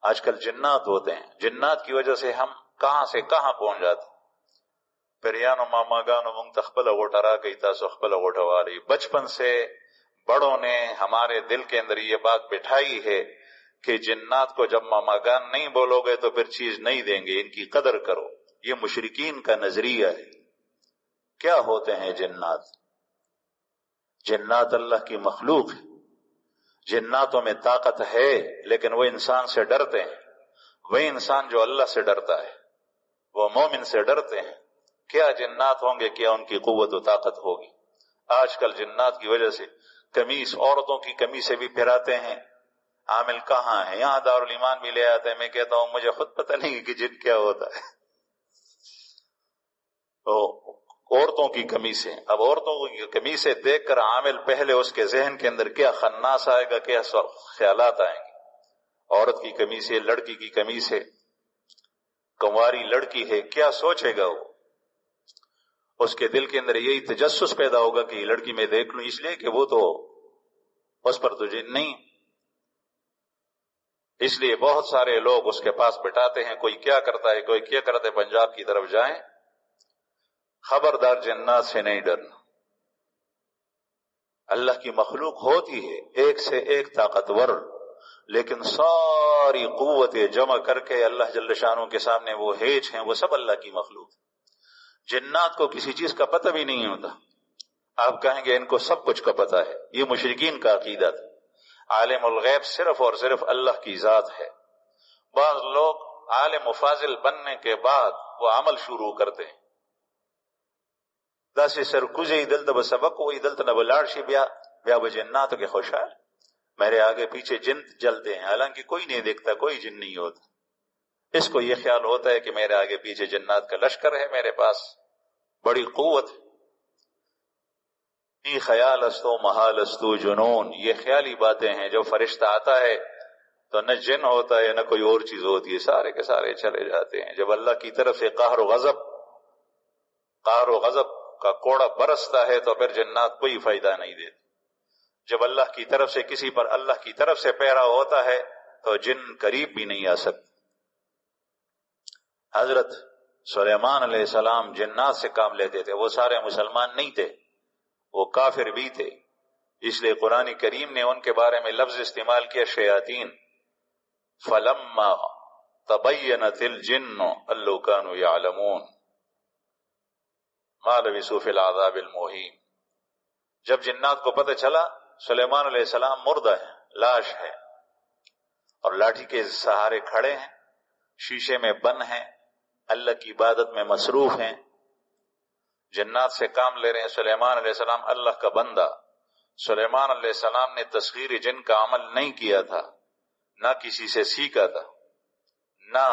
آج کل جنات ہوتے ہیں، جنات کی وجہ سے ہم کہاں سے کہاں پہنچ جاتے ہیں۔ پریانو ماماگانو منگ تخبل غوٹا را گئی تاسو خبل غوٹا والی، بچپن سے بڑوں نے ہمارے دل کے اندر یہ بات بٹھائی ہے کہ جنات کو جب ماماگان نہیں بولو گے تو پھر چیز نہیں دیں گے، ان کی قدر کرو۔ یہ مشرکین کا نظریہ ہے۔ کیا ہوتے ہیں جنات؟ جنات اللہ کی مخلوق ہے، جناتوں میں طاقت ہے، لیکن وہ انسان سے ڈرتے ہیں۔ وہی انسان جو اللہ سے ڈرتا ہے، وہ مومن سے ڈرتے ہیں۔ کیا جنات ہوں گے، کیا ان کی قوت و طاقت ہوگی؟ آج کل جنات کی وجہ سے قمیص، عورتوں کی قمیصیں بھی پھراتے ہیں۔ عامل کہاں ہیں؟ یہاں دارالایمان بھی لے آتے ہیں۔ میں کہتا ہوں مجھے خود پتہ نہیں کہ جن کیا ہوتا ہے۔ تو عورتوں کی قمیصیں، اب عورتوں کی قمیصیں دیکھ کر عامل پہلے اس کے ذہن کے اندر کیا خناس آئے گا، کیا خیالات آئیں گے۔ عورت کی قمیصیں، لڑکی کی قمیصیں، کنواری لڑکی ہے، کیا سوچے گا وہ؟ اس کے دل کے اندر یہی تجسس پیدا ہوگا کہ یہ لڑکی میں دیکھ لوں، اس لیے کہ وہ تو اس پر تو جن نہیں۔ اس لیے بہت سارے لوگ اس کے پاس بٹھاتے ہیں، کوئی کیا کرتا ہے، کوئی کیا کرتا ہے۔ پنجاب کی طرف جائیں، خبردار جنات سے نہیں ڈرنا۔ اللہ کی مخلوق ہوتی ہے ایک سے ایک طاقتور، لیکن ساری قوتیں جمع کر کے اللہ جل شانہ کے سامنے وہ ہیچ ہیں، وہ سب اللہ کی مخلوق۔ جنات کو کسی چیز کا پتہ بھی نہیں ہوتا۔ آپ کہیں گے ان کو سب کچھ کا پتہ ہے، یہ مشرکین کا عقیدہ تھا۔ عالم الغیب صرف اور صرف اللہ کی ذات ہے۔ بعض لوگ عالم و فاضل بننے کے بعد وہ عمل شروع کرتے ہیں۔ داسی سرکوزی دلت بسبق وہی دلت نبلارشی بیا بجنات کے خوشحال، میرے آگے پیچھے جن جلتے ہیں، حالانکہ کوئی نہیں دیکھتا، کوئی جن نہیں ہوتا۔ اس کو یہ خیال ہوتا ہے کہ میرے آگے پیچھے جنات کا لشکر ہے، میرے پاس بڑی قوت ہے۔ ای خیال استو محال استو جنون، یہ خیالی باتیں ہیں۔ جو فرشتہ آتا ہے تو نہ جن ہوتا ہے نہ کوئی اور چیز ہوتی ہے، سارے کے سارے چلے جاتے ہیں۔ جب اللہ کی طرف سے قہر و غضب کا کوڑا برستا ہے تو پھر جنات کوئی فائدہ نہیں دیتے۔ جب اللہ کی طرف سے کسی پر اللہ کی طرف سے پیرا ہوتا ہے تو جن قریب بھی نہیں آ سکتے۔ حضرت سلیمان علیہ السلام جنات سے کام لیتے تھے، وہ سارے مسلمان نہیں تھے، وہ کافر بھی تھے۔ اس لیے قرآن کریم نے ان کے بارے میں لفظ استعمال کیا شیاطین، فلما تبینت الجن ان لو کانوا یعلمون ما لبثوا فی العذاب المہین۔ جب جنات کو پتہ چلا سلیمان علیہ السلام مردہ ہے، لاش ہے، اور لاٹھی کے سہارے کھڑے ہیں، شیشے میں بند ہیں، اللہ کی عبادت میں مصروف ہیں، جنات سے کام لے رہے ہیں۔ سلیمان علیہ السلام اللہ کا بندہ، سلیمان علیہ السلام نے تسخیر جن کا عمل نہیں کیا تھا، نہ کسی سے سیکھا تھا، نہ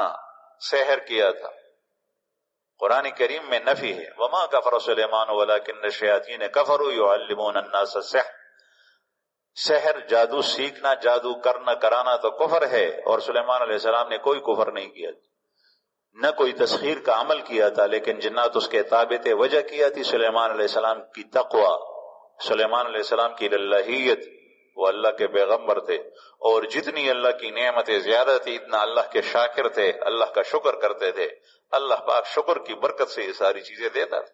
سحر کیا تھا۔ قرآن کریم میں نفی ہے، وما کفر سلیمان ولکن الشیاطین کفروا یعلمون الناس السحر۔ سحر، جادو سیکھنا، جادو کرنا کرانا تو کفر ہے، اور سلیمان علیہ السلام نے کوئی کفر نہیں کیا، نہ کوئی تسخیر کا عمل کیا تھا، لیکن جنات اس کے تابع تھے۔ وجہ کیا تھی؟ سلیمان علیہ السلام کی تقوی، سلیمان علیہ السلام کی الہیت، وہ اللہ کے پیغمبر تھے، اور جتنی اللہ کی نعمتیں زیادہ تھی اتنا اللہ کے شاکر تھے، اللہ کا شکر کرتے تھے۔ اللہ پاک شکر کی برکت سے یہ ساری چیزیں دیتا تھا۔